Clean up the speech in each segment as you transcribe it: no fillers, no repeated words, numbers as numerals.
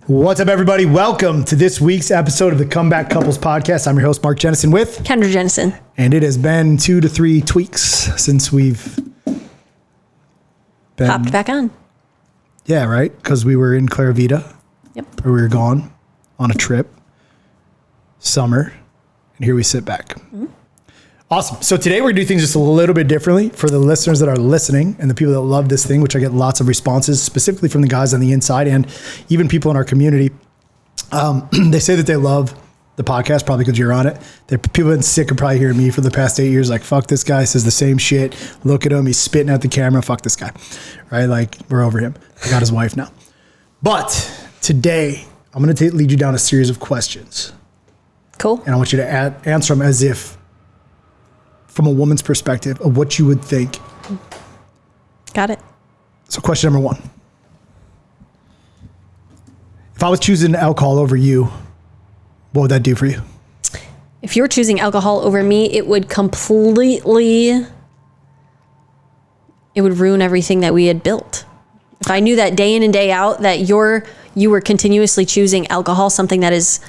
What's up, everybody? Welcome to this week's episode of the Comeback Couples Podcast. I'm your host, Mark Jennison, with Kendra Jennison. And it has been 2 to 3 tweaks since we've been... Hopped back on. Yeah, right? Because we were in Claravita. Yep. Or we were gone on a trip. Summer. And here we sit back. Mm-hmm. Awesome. So today we're going to do things just a little bit differently for the listeners that are listening and the people that love this thing, which I get lots of responses, specifically from the guys on the inside and even people in our community. They say that they love the podcast, probably because you're on it. People have been sick of probably hearing me for the past 8 years. Like, fuck this guy, says the same shit. Look at him. He's spitting at the camera. Fuck this guy. Right? Like, we're over him. I got his wife now. But today I'm going to lead you down a series of questions. Cool. And I want you to answer them as if from a woman's perspective of what you would think. Got it. So question number 1. If I was choosing alcohol over you, what would that do for you? If you were choosing alcohol over me, it would ruin everything that we had built. If I knew that day in and day out that you were continuously choosing alcohol, something that is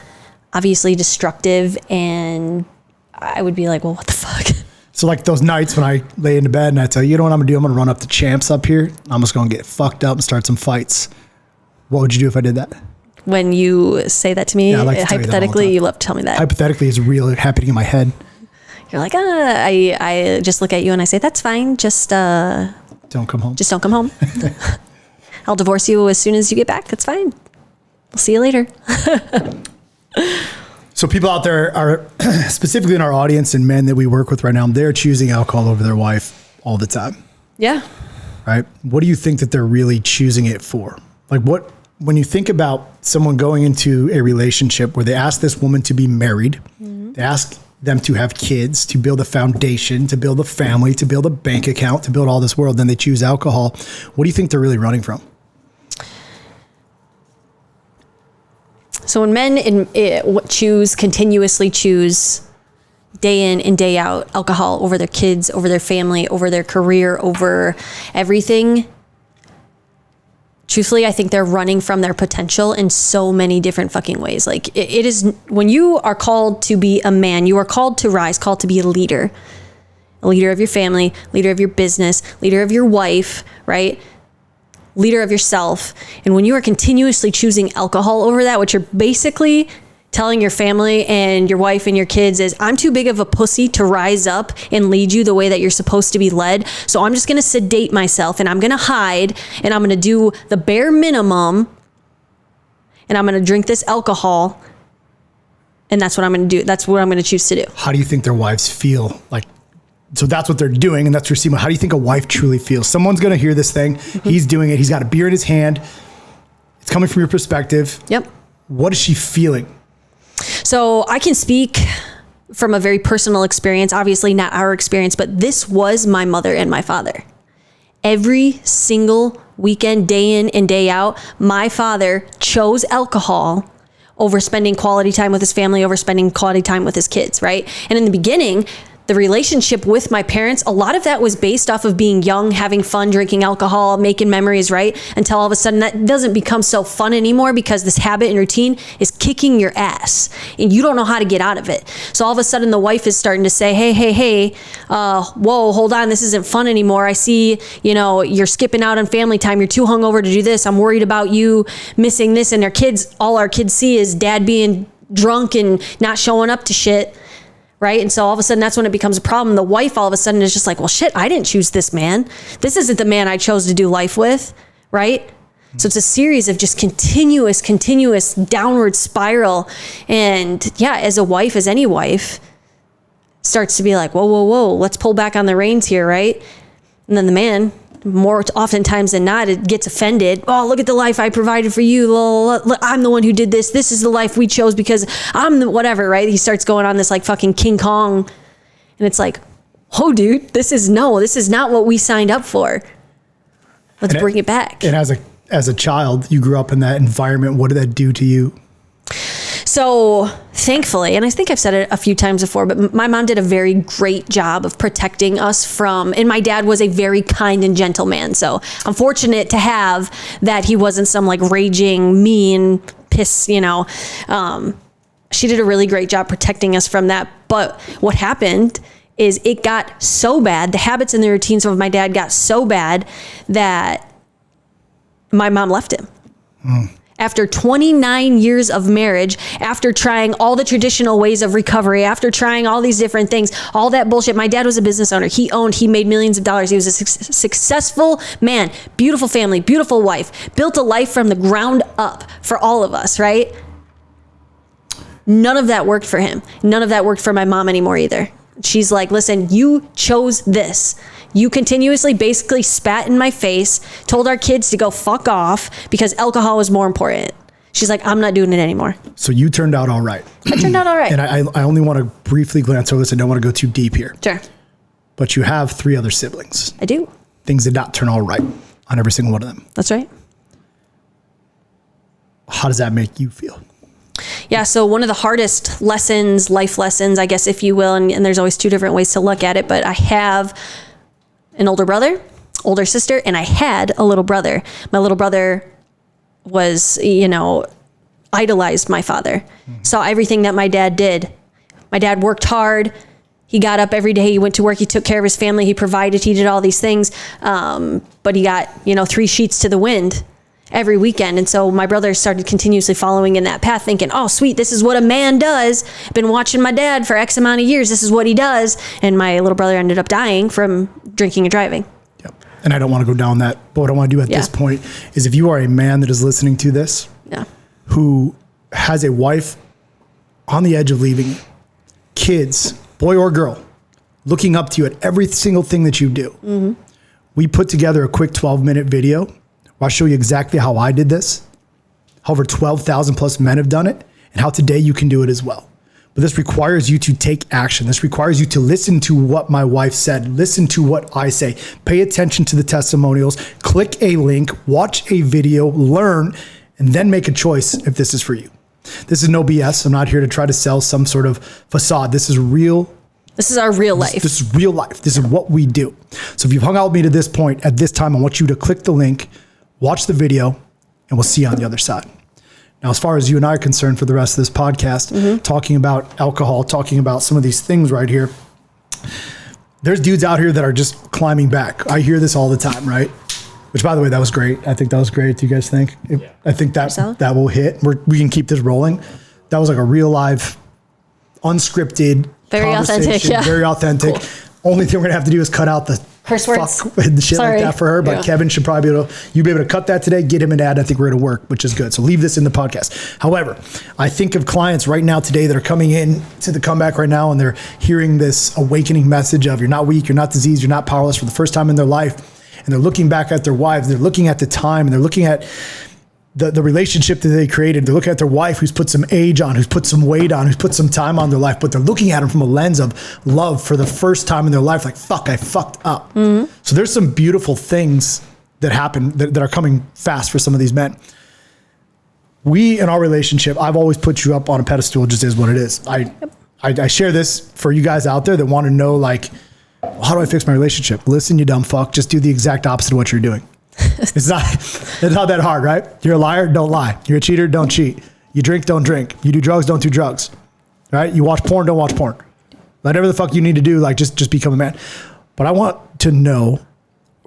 obviously destructive, and I would be like, well, what the fuck? So like those nights when I lay into bed and I tell you, you know what I'm gonna do? I'm gonna run up to Champs up here. I'm just gonna get fucked up and start some fights. What would you do if I did that? When you say that to me, yeah, like to hypothetically, you love to tell me that. Hypothetically, it's real happening in my head. You're like, I just look at you and I say, that's fine. Just don't come home. Just don't come home. I'll divorce you as soon as you get back. That's fine. We'll see you later. So people out there are specifically in our audience and men that we work with right now, they're choosing alcohol over their wife all the time. Yeah. Right. What do you think that they're really choosing it for? Like when you think about someone going into a relationship where they ask this woman to be married, mm-hmm. They ask them to have kids, to build a foundation, to build a family, to build a bank account, to build all this world, then they choose alcohol. What do you think they're really running from? So when men continuously choose day in and day out alcohol over their kids, over their family, over their career, over everything, truthfully, I think they're running from their potential in so many different fucking ways. Like it is, when you are called to be a man, you are called to rise, called to be a leader of your family, leader of your business, leader of your wife, right? Leader of yourself. And when you are continuously choosing alcohol over that, what you're basically telling your family and your wife and your kids is, I'm too big of a pussy to rise up and lead you the way that you're supposed to be led. So I'm just going to sedate myself and I'm going to hide and I'm going to do the bare minimum and I'm going to drink this alcohol. And that's what I'm going to do. That's what I'm going to choose to do. How do you think their wives feel? Like, so that's what they're doing, and that's receiving. How do you think a wife truly feels? Someone's going to hear this thing. Mm-hmm. He's doing it. He's got a beer in his hand. It's coming from your perspective. Yep. What is she feeling? So I can speak from a very personal experience, obviously not our experience, but this was my mother and my father. Every single weekend, day in and day out, my father chose alcohol over spending quality time with his family, over spending quality time with his kids, right? And in the beginning, the relationship with my parents, a lot of that was based off of being young, having fun, drinking alcohol, making memories, right? Until all of a sudden that doesn't become so fun anymore because this habit and routine is kicking your ass and you don't know how to get out of it. So all of a sudden the wife is starting to say, hey, whoa, hold on. This isn't fun anymore. I see, you're skipping out on family time. You're too hungover to do this. I'm worried about you missing this. And all our kids see is dad being drunk and not showing up to shit. Right. And so all of a sudden, that's when it becomes a problem. The wife all of a sudden is just like, well, shit, I didn't choose this man. This isn't the man I chose to do life with. Right. So it's a series of just continuous downward spiral. And yeah, as a wife, as any wife, starts to be like, whoa, let's pull back on the reins here. Right. And then the man, more oftentimes than not, it gets offended. Oh, look at the life I provided for you. I'm the one who did this. This is the life we chose because I'm the whatever, right? He starts going on this like fucking King Kong. And it's like, oh, dude, this is not what we signed up for. Let's bring it back. And as a child, you grew up in that environment. What did that do to you? So thankfully, and I think I've said it a few times before, but my mom did a very great job of protecting us from, and my dad was a very kind and gentle man. So I'm fortunate to have that. He wasn't some like raging, mean piss, she did a really great job protecting us from that. But what happened is it got so bad, the habits and the routines of my dad got so bad that my mom left him. After 29 years of marriage, after trying all the traditional ways of recovery, after trying all these different things, all that bullshit. My dad was a business owner. He made millions of dollars. He was a successful man, beautiful family, beautiful wife, built a life from the ground up for all of us, right? None of that worked for him. None of that worked for my mom anymore either. She's like, listen, you chose this. You continuously basically spat in my face, told our kids to go fuck off because alcohol was more important. She's like, I'm not doing it anymore. So you turned out all right. I turned out all right. And I only want to briefly glance over this. I don't want to go too deep here. Sure. But you have 3 other siblings. I do. Things did not turn all right on every single one of them. That's right. How does that make you feel? Yeah, so one of the hardest lessons, life lessons, I guess, if you will, and there's always 2 different ways to look at it, but I have an older brother, older sister, and I had a little brother. My little brother was, idolized my father. Saw everything that my dad did. My dad worked hard. He got up every day. He went to work. He took care of his family. He provided. He did all these things. But he got, 3 sheets to the wind every weekend. And so my brother started continuously following in that path, thinking, oh, sweet, this is what a man does. Been watching my dad for X amount of years. This is what he does. And my little brother ended up dying from drinking and driving. Yep. And I don't want to go down that, but what I want to do at this point is if you are a man that is listening to this, who has a wife on the edge of leaving you, kids, boy or girl, looking up to you at every single thing that you do. We put together a quick 12-minute video where I'll show you exactly how I did this, how over 12,000 plus men have done it, and how today you can do it as well. But this requires you to take action. This requires you to listen to what my wife said, listen to what I say, pay attention to the testimonials, click a link, watch a video, learn, and then make a choice if this is for you. This is no BS. I'm not here to try to sell some sort of facade. This is real. This is our real life. This is real life. This is what we do. So if you've hung out with me to this point, at this time, I want you to click the link, watch the video, and we'll see you on the other side. Now, as far as you and I are concerned for the rest of this podcast, talking about alcohol, talking about some of these things right here, there's dudes out here that are just climbing back. I hear this all the time, right? Which, by the way, that was great. I think that was great. Do you guys think? I think that will hit. We can keep this rolling. That was like a real live, unscripted, very authentic. Yeah. Very authentic. Cool. Only thing we're gonna have to do is cut out the curse words and shit like that for her. But Kevin should probably be able to cut that today, get him an ad. I think we're gonna work, which is good. So leave this in the podcast. However, I think of clients right now today that are coming in to the comeback right now, and they're hearing this awakening message of you're not weak, you're not diseased, you're not powerless for the first time in their life. And they're looking back at their wives, they're looking at the time, and they're looking at the relationship that they created. They're looking at their wife who's put some age on, who's put some weight on, who's put some time on their life, but they're looking at them from a lens of love for the first time in their life. Like, fuck, I fucked up. So there's some beautiful things that happen that are coming fast for some of these men. We, in our relationship, I've always put you up on a pedestal. It just is what it is. I share this for you guys out there that want to know, like, how do I fix my relationship? Listen, you dumb fuck, just do the exact opposite of what you're doing. It's not that hard, right? You're a liar, don't lie. You're a cheater, don't cheat. You drink, don't drink. You do drugs, don't do drugs. Right? You watch porn, don't watch porn. Whatever the fuck you need to do, like just become a man. But I want to know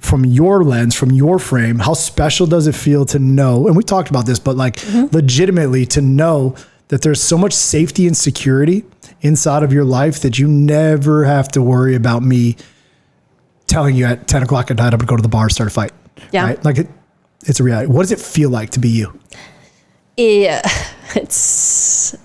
from your lens, from your frame, how special does it feel to know, and we talked about this, but like legitimately to know that there's so much safety and security inside of your life that you never have to worry about me telling you at 10 o'clock at night I'm gonna go to the bar and start a fight. Yeah. Right? Like it's a reality. What does it feel like to be you? Yeah, it's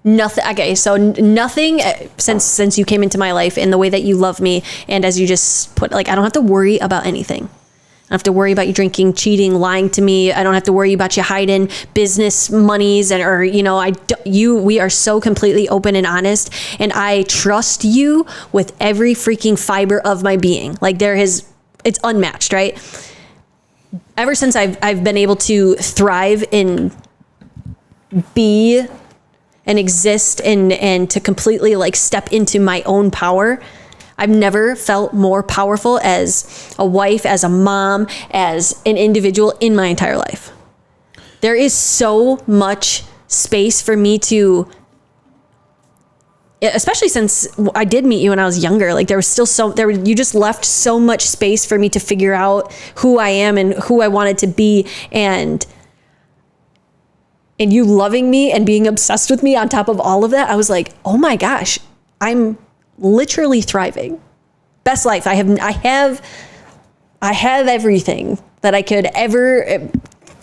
nothing. Okay. So nothing since you came into my life in the way that you love me. And as you just put, like, I don't have to worry about anything. I don't have to worry about you drinking, cheating, lying to me. I don't have to worry about you hiding business monies we are so completely open and honest, and I trust you with every freaking fiber of my being. Like it's unmatched, right? Ever since I've been able to thrive and be and exist and to completely like step into my own power, I've never felt more powerful as a wife, as a mom, as an individual in my entire life. There is so much space for me to, especially since I did meet you when I was younger, like there was still you just left so much space for me to figure out who I am and who I wanted to be. And you loving me and being obsessed with me on top of all of that, I was like, oh my gosh, I'm literally thriving. Best life. I have everything that I could ever,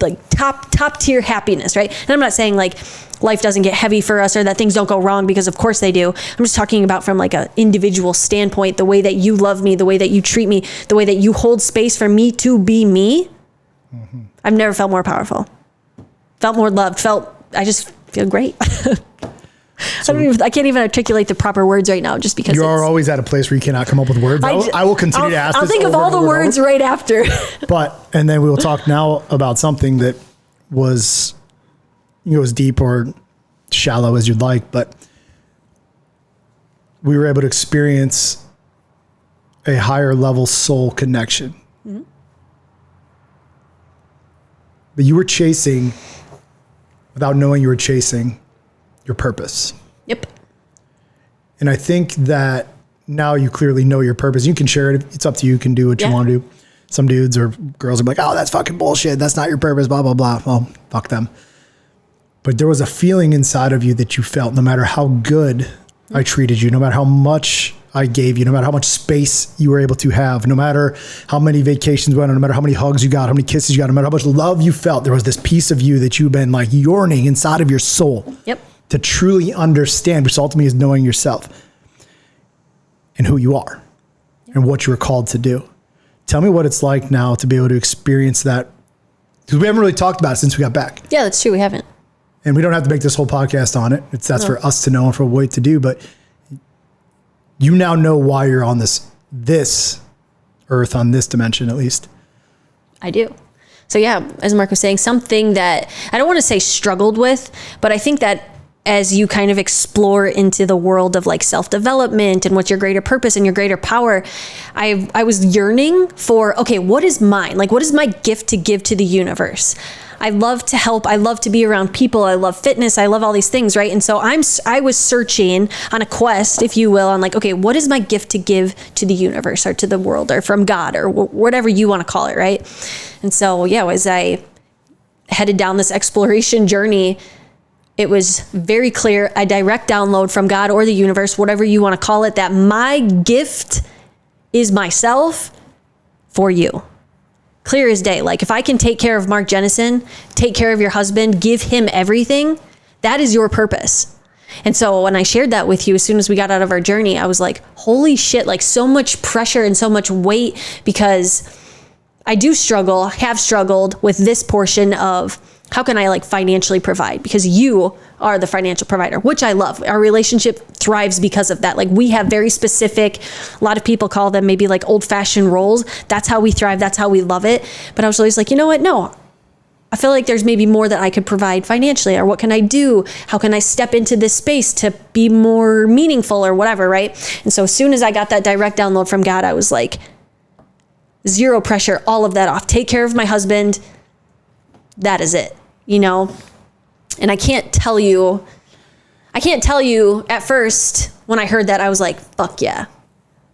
like top tier happiness, right? And I'm not saying like life doesn't get heavy for us or that things don't go wrong, because of course they do. I'm just talking about from like an individual standpoint, the way that you love me, the way that you treat me, the way that you hold space for me to be me. Mm-hmm. I've never felt more powerful, felt more loved, I just feel great. I can't even articulate the proper words right now, just because you are always at a place where you cannot come up with words. I will continue to ask this. I'll think of all the words right after. And then we will talk now about something that was, as deep or shallow as you'd like, but we were able to experience a higher level soul connection. Mm-hmm. But you were chasing, without knowing you were chasing, your purpose. Yep. And I think that now you clearly know your purpose. You can share it. It's up to you. You can do what you want to do. Some dudes or girls are like, oh, that's fucking bullshit. That's not your purpose, blah, blah, blah. Well, fuck them. But there was a feeling inside of you that you felt, no matter how good I treated you, no matter how much I gave you, no matter how much space you were able to have, no matter how many vacations you went on, no matter how many hugs you got, how many kisses you got, no matter how much love you felt, there was this piece of you that you've been like yearning inside of your soul. Yep. To truly understand, which ultimately is knowing yourself and who you are and what you're called to do. Tell me what it's like now to be able to experience that, because we haven't really talked about it since we got back. Yeah, that's true. We haven't. And we don't have to make this whole podcast on it. That's for us to know and for what to do. But you now know why you're on this earth, on this dimension at least. I do. So yeah, as Mark was saying, something that I don't want to say struggled with, but I think that as you kind of explore into the world of like self-development and what's your greater purpose and your greater power, I was yearning for, okay, what is mine? Like, what is my gift to give to the universe? I love to help. I love to be around people. I love fitness. I love all these things, right? And so I was searching on a quest, if you will, on like, okay, what is my gift to give to the universe or to the world or from God or whatever you want to call it, right? And so, yeah, as I headed down this exploration journey, it was very clear, a direct download from God or the universe, whatever you want to call it, that my gift is myself for you. Clear as day. Like if I can take care of Mark Jennison, take care of your husband, give him everything, that is your purpose. And so when I shared that with you, as soon as we got out of our journey, I was like, holy shit, like so much pressure and so much weight, because I do have struggled with this portion of how can I like financially provide? Because you are the financial provider, which I love. Our relationship thrives because of that. Like we have very specific, a lot of people call them maybe like old fashioned roles. That's how we thrive. That's how we love it. But I was always like, you know what? No, I feel like there's maybe more that I could provide financially, or what can I do? How can I step into this space to be more meaningful or whatever, right? And so as soon as I got that direct download from God, I was like, zero pressure, all of that off. Take care of my husband. That is it, you know? And I can't tell you at first when I heard that, I was like, fuck yeah.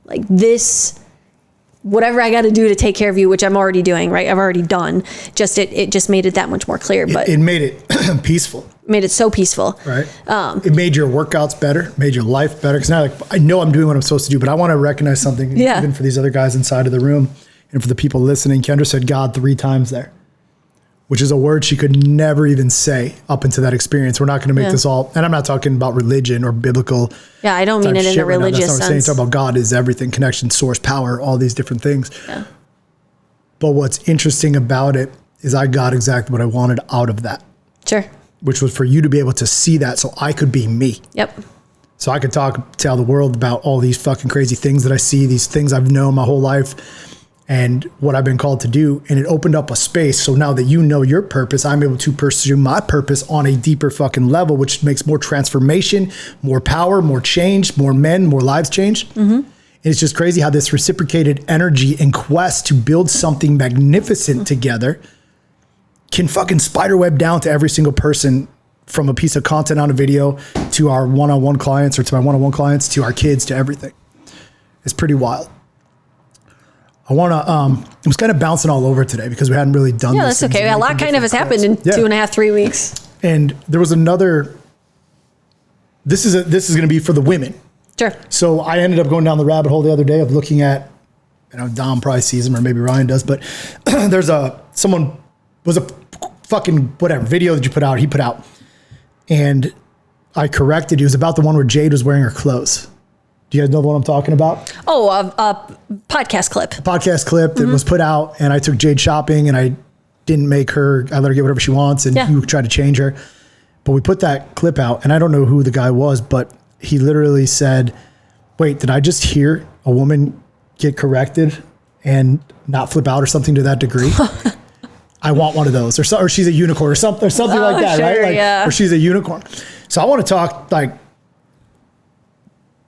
Like this, whatever I got to do to take care of you, which I'm already doing, right? I've already done. Just it just made it that much more clear. But it made it peaceful. Made it so peaceful. Right. It made your workouts better, made your life better. Because now, like, I know I'm doing what I'm supposed to do, but I want to recognize something, even for these other guys inside of the room and for the people listening. Kendra said God 3 times there, which is a word she could never even say up into that experience. We're not going to make this all, and I'm not talking about religion or biblical. Yeah, I don't mean it in a religious sense. That's not what I'm saying. It's talking about God is everything, connection, source, power, all these different things. Yeah. But what's interesting about it is I got exactly what I wanted out of that. Sure. Which was for you to be able to see that so I could be me. Yep. So I could tell the world about all these fucking crazy things that I see, these things I've known my whole life, and what I've been called to do. And it opened up a space. So now that you know your purpose, I'm able to pursue my purpose on a deeper fucking level, which makes more transformation, more power, more change, more men, more lives changed. Mm-hmm. And it's just crazy how this reciprocated energy and quest to build something magnificent together can fucking spiderweb down to every single person, from a piece of content on a video to our one-on-one clients, or to my one-on-one clients, to our kids, to everything. It's pretty wild. I want to, I was kind of bouncing all over today because we hadn't really done this. Yeah, that's okay. A lot kind of has happened in 2.5, 3 weeks. And there was another, this is going to be for the women. Sure. So I ended up going down the rabbit hole the other day of looking at, Dom probably sees them, or maybe Ryan does, but there's someone was a fucking whatever video that you put out, he put out. And I corrected. He was about the one where Jade was wearing her clothes. Do you guys know the one I'm talking about? Oh, a podcast clip. A podcast clip that was put out, and I took Jade shopping, and I didn't make her, I let her get whatever she wants, and you tried to change her. But we put that clip out, and I don't know who the guy was, but he literally said, wait, did I just hear a woman get corrected and not flip out or something to that degree? I want one of those, or she's a unicorn, or something like that, sure, right? Like, yeah. Or she's a unicorn. So I want to talk like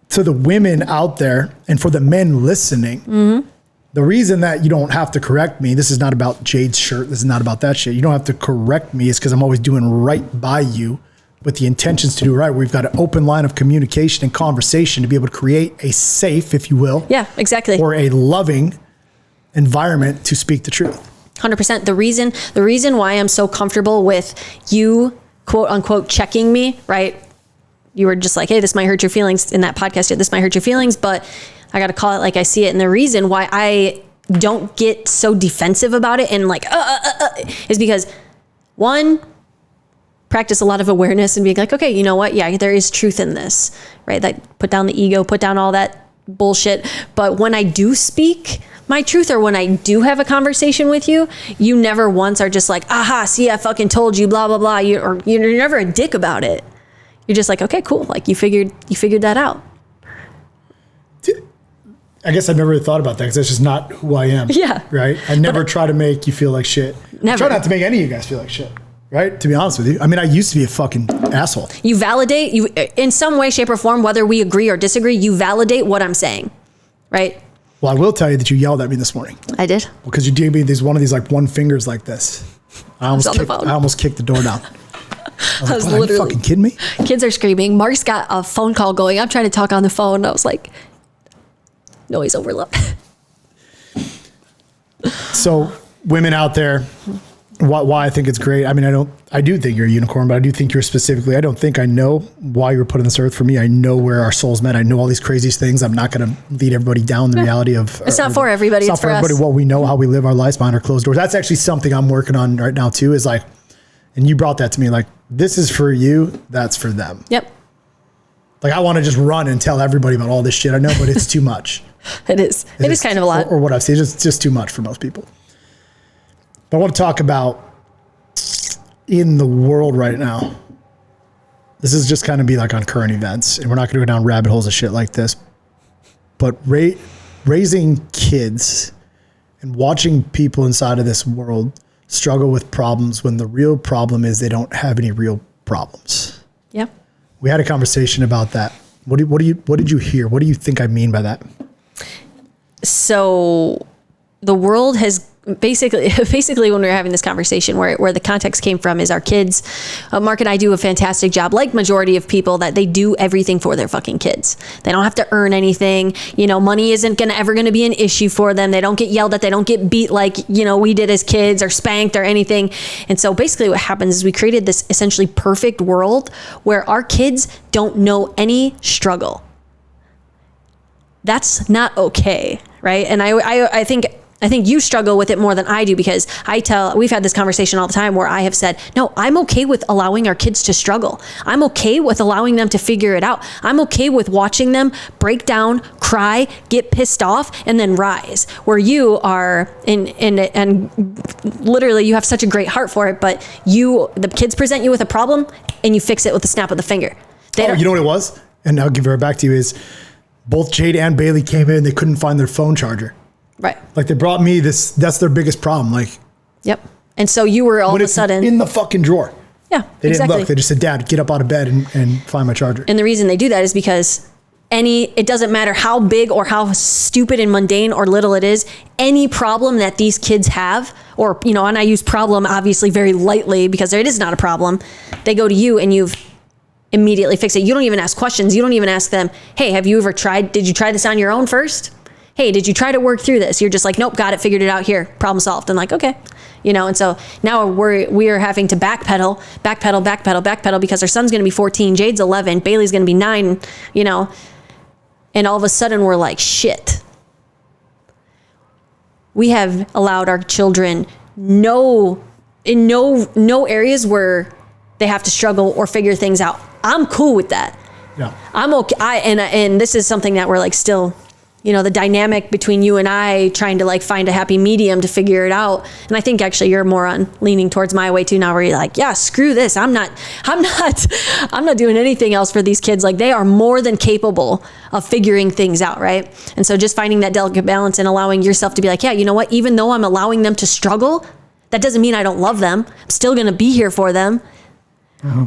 to the women out there, and for the men listening. Mm-hmm. The reason that you don't have to correct me, this is not about Jade's shirt, this is not about that shit. You don't have to correct me, is because I'm always doing right by you with the intentions to do right. We've got an open line of communication and conversation to be able to create a safe, if you will. Yeah, exactly. Or a loving environment to speak the truth. 100%. The reason why I'm so comfortable with you, quote unquote, checking me, right? You were just like, hey, this might hurt your feelings in that podcast. This might hurt your feelings, but I got to call it like I see it. And the reason why I don't get so defensive about it and like, is because, one, practice a lot of awareness and being like, okay, you know what? Yeah, there is truth in this, right? That put down the ego, put down all that bullshit. But when I do speak my truth, or when I do have a conversation with you, you never once are just like, aha, see, I fucking told you, blah, blah, blah. You're never a dick about it. You're just like, okay, cool. Like you figured that out. I guess I've never really thought about that, because that's just not who I am. Yeah. Right? I never try to make you feel like shit. Never. I try not to make any of you guys feel like shit. Right? To be honest with you. I mean, I used to be a fucking asshole. You validate, you in some way, shape, or form, whether we agree or disagree, you validate what I'm saying. Right? Well, I will tell you that you yelled at me this morning. I did. Because you gave me one of these like one fingers like this. I almost kicked the door down. I was like, are you fucking kidding me? Kids are screaming. Mark's got a phone call going. I'm trying to talk on the phone. I was like, noise overload. So women out there, why I think it's great. I mean, I do think you're a unicorn, but I do think you're specifically, I don't think I know why you were put on this earth for me. I know where our souls met. I know all these crazy things. I'm not going to lead everybody down the reality of, it's not for everybody. It's not for everybody. What we know, how we live our lives behind our closed doors. That's actually something I'm working on right now too, is like, and you brought that to me, like, this is for you. That's for them. Yep. Like, I want to just run and tell everybody about all this shit I know, but it's too much. It is. It is kind of a lot. Or what I've seen, it's just too much for most people. But I want to talk about in the world right now. This is just kind of be like on current events, and we're not going to go down rabbit holes of shit like this. But raising kids and watching people inside of this world struggle with problems when the real problem is they don't have any real problems. Yeah. We had a conversation about that. What did you hear? What do you think I mean by that? So the world has basically when we were having this conversation, where the context came from is our kids. Mark and I do a fantastic job, like majority of people, that they do everything for their fucking kids. They don't have to earn anything. Money isn't ever going to be an issue for them. They don't get yelled at. They don't get beat like, we did as kids, or spanked or anything. And so basically what happens is we created this essentially perfect world where our kids don't know any struggle. That's not okay, right? And I think you struggle with it more than I do, because we've had this conversation all the time where I have said, no, I'm okay with allowing our kids to struggle. I'm okay with allowing them to figure it out. I'm okay with watching them break down, cry, get pissed off, and then rise. Where you are, and literally you have such a great heart for it, but the kids present you with a problem and you fix it with a snap of the finger. You know what it was? And I'll give it back to you, is both Jade and Bailey came in, they couldn't find their phone charger. Right. Like, they brought me this, that's their biggest problem. Like, yep. And so you were all of a sudden in the fucking drawer. Yeah, They exactly. didn't look. They just said, Dad, get up out of bed and find my charger. And the reason they do that is because it doesn't matter how big or how stupid and mundane or little it is, any problem that these kids have or, you know, and I use problem obviously very lightly because it is not a problem. They go to you and you've immediately fixed it. You don't even ask questions. You don't even ask them, hey, have you ever tried, did you try this on your own first? Hey, did you try to work through this? You're just like, nope, got it, figured it out here, problem solved. And like, okay. You know, and so now we are having to backpedal because our son's going to be 14, Jade's 11, Bailey's going to be 9, you know, and all of a sudden we're like, shit. We have allowed our children no areas where they have to struggle or figure things out. I'm cool with that. Yeah. I'm okay. And this is something that we're like still, you know, the dynamic between you and I trying to like find a happy medium to figure it out. And I think actually you're more on leaning towards my way too now, where you're like, yeah, screw this. I'm not doing anything else for these kids. Like they are more than capable of figuring things out. Right. And so just finding that delicate balance and allowing yourself to be like, yeah, you know what, even though I'm allowing them to struggle, that doesn't mean I don't love them. I'm still going to be here for them,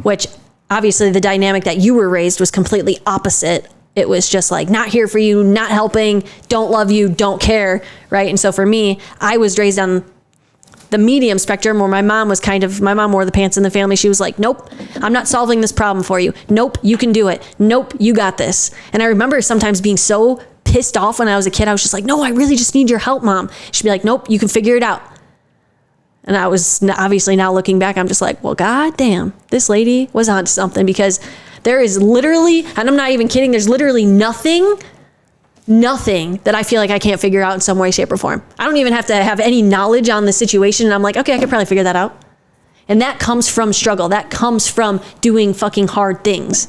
which obviously the dynamic that you were raised was completely opposite. It was just like, not here for you, not helping, don't love you, don't care, right? And so for me, I was raised on the medium spectrum where my mom wore the pants in the family. She was like, nope, I'm not solving this problem for you. Nope, you can do it. Nope, you got this. And I remember sometimes being so pissed off when I was a kid. I was just like, no, I really just need your help, Mom. She'd be like, nope, you can figure it out. And I was obviously now looking back, I'm just like, well, goddamn, this lady was onto something, because there is literally, and I'm not even kidding, there's literally nothing that I feel like I can't figure out in some way, shape, or form. I don't even have to have any knowledge on the situation. And I'm like, okay, I could probably figure that out. And that comes from struggle. That comes from doing fucking hard things.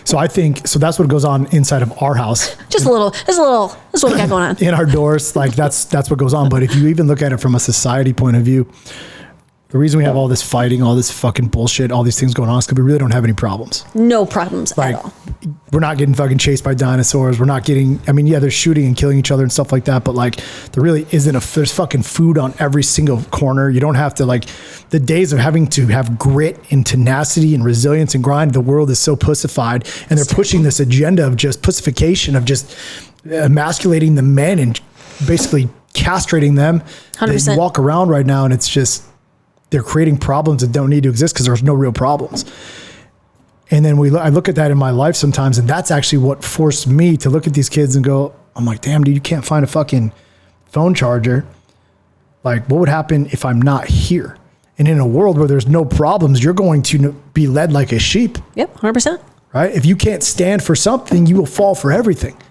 So I think, so that's what goes on inside of our house. That's what we got going on. In our doors, like that's what goes on. But if you even look at it from a society point of view, the reason we have all this fighting, all this fucking bullshit, all these things going on is because we really don't have any problems. No problems like, at all. We're not getting fucking chased by dinosaurs. We're not getting, I mean, yeah, they're shooting and killing each other and stuff like that. But like, there really isn't there's fucking food on every single corner. You don't have to, like, the days of having to have grit and tenacity and resilience and grind, the world is so pussified. And they're pushing this agenda of just pussification, of just emasculating the men and basically castrating them. 100%. They walk around right now and it's just, they're creating problems that don't need to exist because there's no real problems. And then I look at that in my life sometimes, and that's actually what forced me to look at these kids and go, I'm like, damn, dude, you can't find a fucking phone charger. Like, what would happen if I'm not here? And in a world where there's no problems, you're going to be led like a sheep. Yep, 100%. Right? If you can't stand for something, you will fall for everything.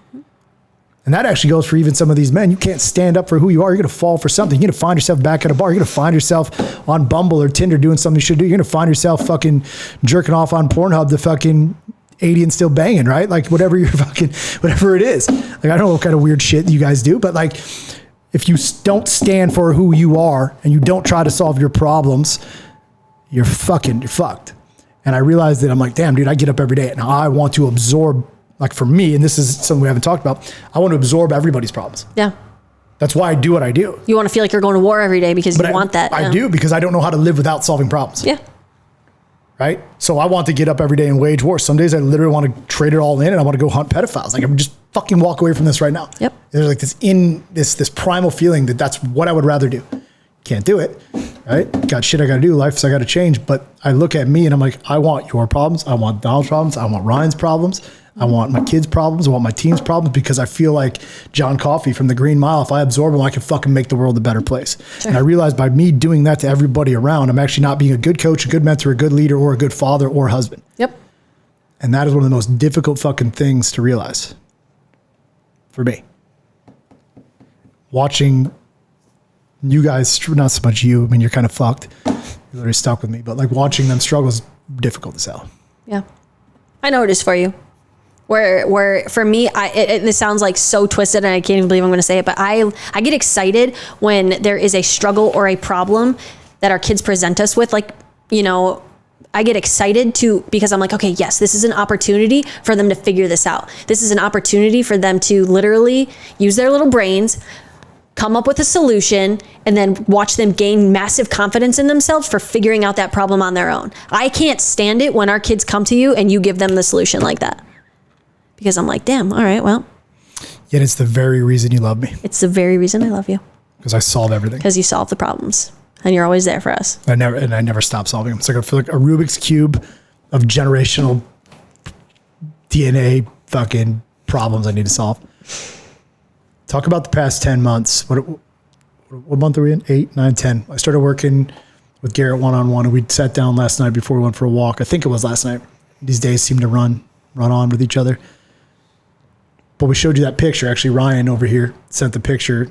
And that actually goes for even some of these men. You can't stand up for who you are. You're going to fall for something. You're going to find yourself back at a bar. You're going to find yourself on Bumble or Tinder doing something you should do. You're going to find yourself fucking jerking off on Pornhub, the fucking 80 and still banging, right? Like whatever it is. Like, I don't know what kind of weird shit you guys do, but like, if you don't stand for who you are and you don't try to solve your problems, you're fucked. And I realized that I'm like, damn, dude, I get up every day and I want to absorb. Like for me, and this is something we haven't talked about, I want to absorb everybody's problems. Yeah. That's why I do what I do. You want to feel like you're going to war every day because you want that. I do, because I don't know how to live without solving problems. Yeah. Right? So I want to get up every day and wage war. Some days I literally want to trade it all in and I want to go hunt pedophiles. Like, I'm just fucking walk away from this right now. Yep. There's like this primal feeling that that's what I would rather do. Can't do it. Right? Got shit I got to do. Life I got to change. But I look at me and I'm like, I want your problems. I want Donald's problems. I want Ryan's problems. I want my kids' problems. I want my team's problems, because I feel like John Coffey from the Green Mile, if I absorb them, I can fucking make the world a better place. Sure. And I realized by me doing that to everybody around, I'm actually not being a good coach, a good mentor, a good leader, or a good father or husband. Yep. And that is one of the most difficult fucking things to realize for me. Watching you guys, not so much you, I mean, you're kind of fucked. You're literally stuck with me, but like watching them struggle is difficult as hell. Yeah. I know it is for you. Where for me, this sounds like so twisted and I can't even believe I'm going to say it, but I get excited when there is a struggle or a problem that our kids present us with. Like, you know, I get excited because I'm like, okay, yes, this is an opportunity for them to figure this out. This is an opportunity for them to literally use their little brains, come up with a solution, and then watch them gain massive confidence in themselves for figuring out that problem on their own. I can't stand it when our kids come to you and you give them the solution like that. Because I'm like, damn, all right, well. Yet it's the very reason you love me. It's the very reason I love you. Because I solve everything. Because you solve the problems and you're always there for us. I never stop solving them. It's like I feel like a Rubik's Cube of generational DNA fucking problems I need to solve. Talk about the past 10 months. What month are we in? 8, 9, 10. I started working with Garrett one-on-one, and we sat down last night before we went for a walk. I think it was last night. These days seem to run on with each other. But we showed you that picture. Actually, Ryan over here sent the picture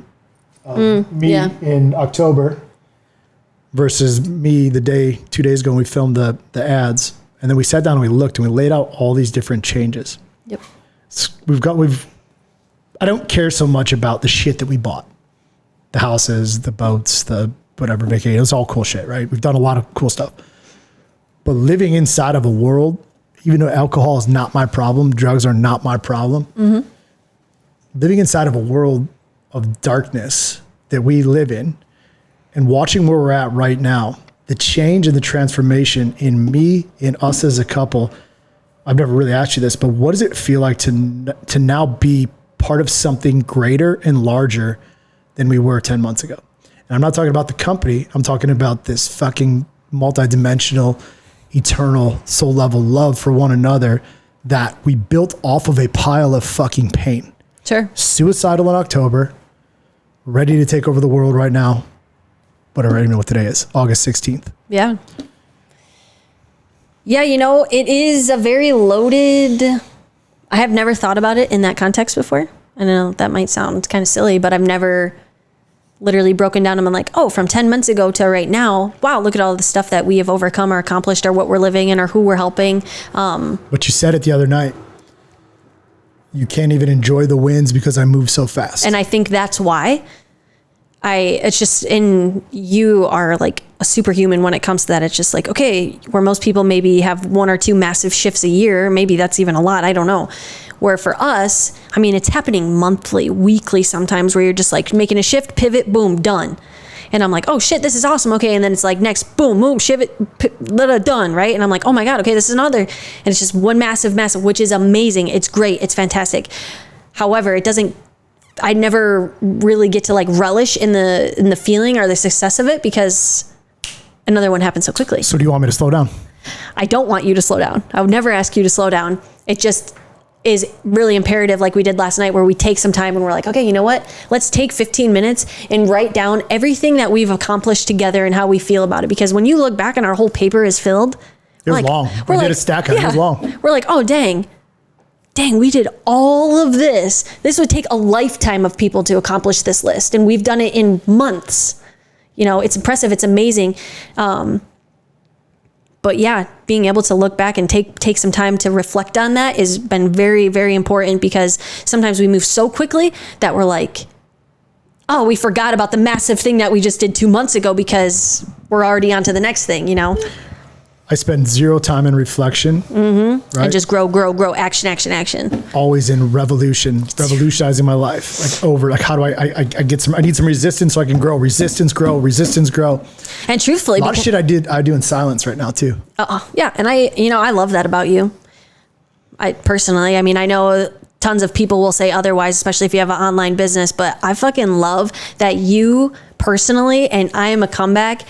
of me in October versus me 2 days ago when we filmed the ads. And then we sat down and we looked and we laid out all these different changes. Yep. I don't care so much about the shit that we bought. The houses, the boats, the whatever vacation. It's all cool shit, right? We've done a lot of cool stuff. But living inside of a world, even though alcohol is not my problem, drugs are not my problem, living inside of a world of darkness that we live in and watching where we're at right now, the change and the transformation in me, in us as a couple. I've never really asked you this, but what does it feel like to now be part of something greater and larger than we were 10 months ago? And I'm not talking about the company. I'm talking about this fucking multidimensional, eternal, soul level love for one another that we built off of a pile of fucking pain. Sure. Suicidal in October, ready to take over the world right now. But I already know what today is, August 16th. Yeah. Yeah, it is a very loaded... I have never thought about it in that context before. I know that might sound kind of silly, but I've never literally broken down and been like, oh, from 10 months ago to right now, wow, look at all the stuff that we have overcome or accomplished or what we're living in or who we're helping. But you said it the other night. You can't even enjoy the wins because I move so fast. And I think that's why you are like a superhuman when it comes to that. It's just like, okay, where most people maybe have 1 or 2 massive shifts a year, maybe that's even a lot. I don't know. Where for us, I mean, it's happening monthly, weekly sometimes where you're just like making a shift, pivot, boom, done. And I'm like, oh shit, this is awesome. Okay. And then it's like next, boom, boom, shift, done. Right. And I'm like, oh my God, okay, this is another. And it's just one massive, which is amazing. It's great. It's fantastic. However, I never really get to like relish in the feeling or the success of it because another one happens so quickly. So do you want me to slow down? I don't want you to slow down. I would never ask you to slow down. It just is really imperative, like we did last night, where we take some time and we're like, okay, you know what? Let's take 15 minutes and write down everything that we've accomplished together and how we feel about it. Because when you look back and our whole paper is filled, it was long. We did a stack of it. It was long. We're like, oh, dang, we did all of this. This would take a lifetime of people to accomplish this list. And we've done it in months. It's impressive. It's amazing. But yeah, being able to look back and take some time to reflect on that has been very, very important because sometimes we move so quickly that we're like, oh, we forgot about the massive thing that we just did 2 months ago because we're already on to the next thing, I spend 0 time in reflection. Mm-hmm. Right? And just grow, action. Always in revolutionizing my life. How do I need some resistance so I can grow. Resistance, grow. And truthfully, a lot of shit I do in silence right now too. Yeah. And I love that about you. I personally, I know tons of people will say otherwise, especially if you have an online business, but I fucking love that you personally, and IAMACOMEBACK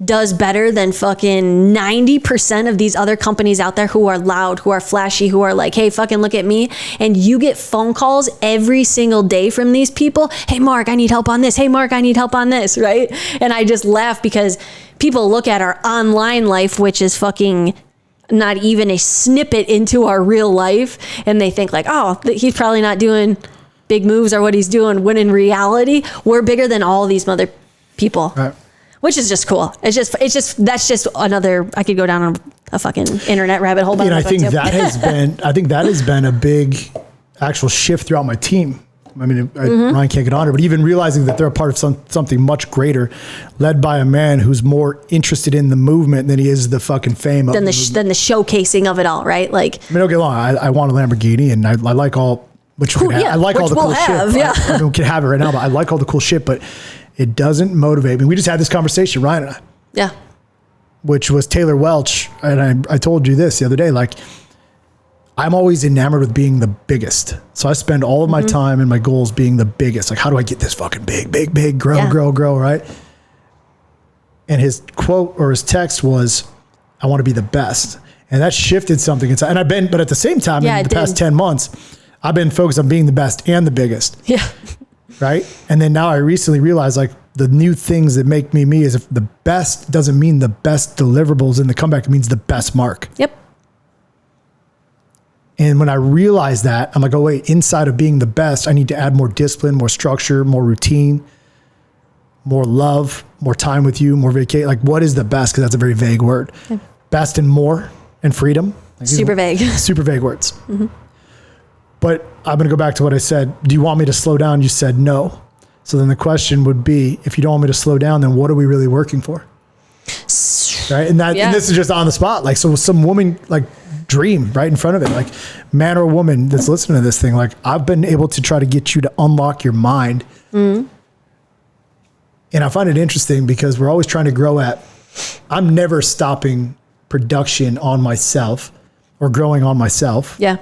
does better than fucking 90% of these other companies out there who are loud, who are flashy, who are like, hey, fucking look at me. And you get phone calls every single day from these people. Hey, Mark, I need help on this. Hey, Mark, I need help on this. Right. And I just laugh because people look at our online life, which is fucking not even a snippet into our real life. And they think like, oh, he's probably not doing big moves or what he's doing. When in reality, we're bigger than all these other people. Right. Which is just cool. That's just another, I could go down a fucking internet rabbit hole. I think that has been a big actual shift throughout my team. Ryan can't get on it, but even realizing that they're a part of something much greater, led by a man who's more interested in the movement than he is the fucking fame than the showcasing of it all, right? Like, don't get me wrong, I want a Lamborghini and I like all, which we can have. I like all the cool shit. Yeah. We can have it right now, but I like all the cool shit, but it doesn't motivate me. We just had this conversation, Ryan and I. Yeah. Which was Taylor Welch. And I told you this the other day, like, I'm always enamored with being the biggest. So I spend all of my time and my goals being the biggest. Like, how do I get this fucking big, grow, right? And his quote or his text was, I want to be the best. And that shifted something inside. And but at the same time, in the past 10 months, I've been focused on being the best and the biggest. Yeah. Right. And then now I recently realized, like, the new things that make me is if the best doesn't mean the best deliverables in the comeback, it means the best mark. Yep. And when I realized that, I'm like, oh, wait, inside of being the best, I need to add more discipline, more structure, more routine, more love, more time with you, more vacation. Like, what is the best? Because that's a very vague word. Yeah. Best and more and freedom. Like, super vague. Super vague words. Mm-hmm. But I'm going to go back to what I said. Do you want me to slow down? You said no. So then the question would be, if you don't want me to slow down, then what are we really working for? Right. And and this is just on the spot. Like, so some woman, like, dream right in front of it, like, man or woman that's listening to this thing, like, I've been able to try to get you to unlock your mind. Mm-hmm. And I find it interesting because we're always trying to grow I'm never stopping production on myself or growing on myself. Yeah.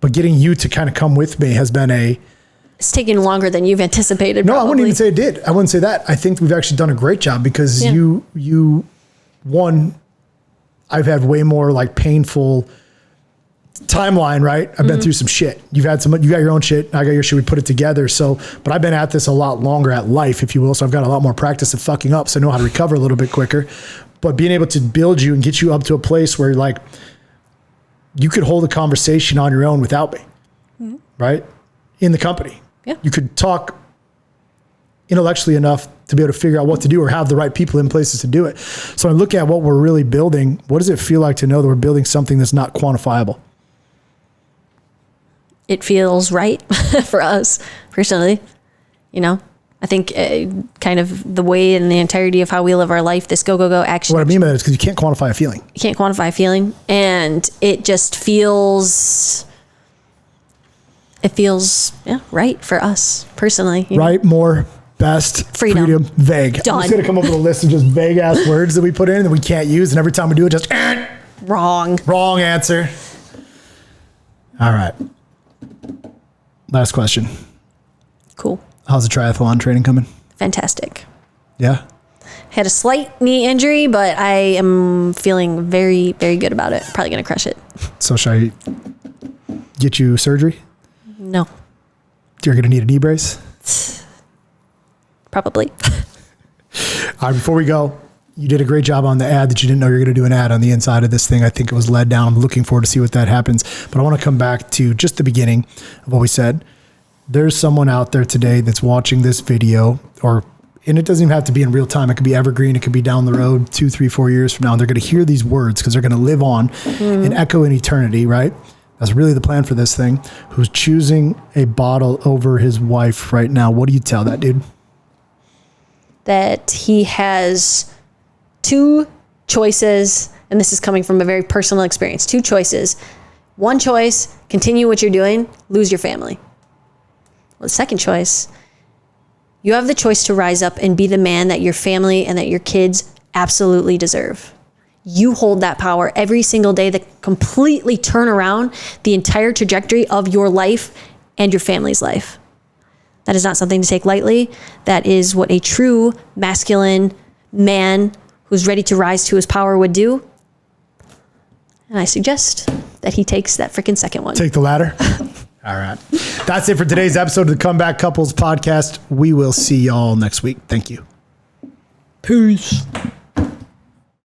But getting you to kind of come with me has been it's taken longer than you've anticipated. No, probably. I wouldn't even say it did. I wouldn't say that. I think we've actually done a great job because I've had way more, like, painful timeline, right? I've been through some shit. You got your own shit. I got your shit. We put it together. So, but I've been at this a lot longer at life, if you will. So I've got a lot more practice of fucking up. So I know how to recover a little bit quicker, but being able to build you and get you up to a place where, like, you could hold a conversation on your own without me, right? In the company. Yeah. You could talk intellectually enough to be able to figure out what to do or have the right people in places to do it. So I look at what we're really building. What does it feel like to know that we're building something that's not quantifiable? It feels right for us personally. You know, I think kind of the way and the entirety of how we live our life, this go action. What I mean by that is because you can't quantify a feeling. You can't quantify a feeling. And it just feels... It feels right for us personally. Right, more, best, freedom, vague. Done. I'm just going to come up with a list of just vague ass words that we put in that we can't use. And every time we do it, just wrong answer. All right. Last question. Cool. How's the triathlon training coming? Fantastic. Yeah. Had a slight knee injury, but I am feeling very, very good about it. Probably going to crush it. So should I get you surgery? No. You're going to need a knee brace? Probably. All right, before we go, you did a great job on the ad that you didn't know you were going to do an ad on the inside of this thing. I think it was led down. I'm looking forward to see what that happens. But I want to come back to just the beginning of what we said. There's someone out there today that's watching this video, and it doesn't even have to be in real time. It could be evergreen. It could be down the road 2, 3, 4 years from now. And they're going to hear these words because they're going to live on and echo in eternity, right? That's really the plan for this thing. Who's choosing a bottle over his wife right now? What do you tell that dude? That he has 2 choices, and this is coming from a very personal experience. 2 choices. One choice, continue what you're doing, lose your family. Well, the second choice, you have the choice to rise up and be the man that your family and that your kids absolutely deserve. You hold that power every single day that completely turn around the entire trajectory of your life and your family's life. That is not something to take lightly. That is what a true masculine man who's ready to rise to his power would do. And I suggest that he takes that freaking second one. Take the latter. All right. That's it for today's episode of the Comeback Couples podcast. We will see y'all next week. Thank you. Peace.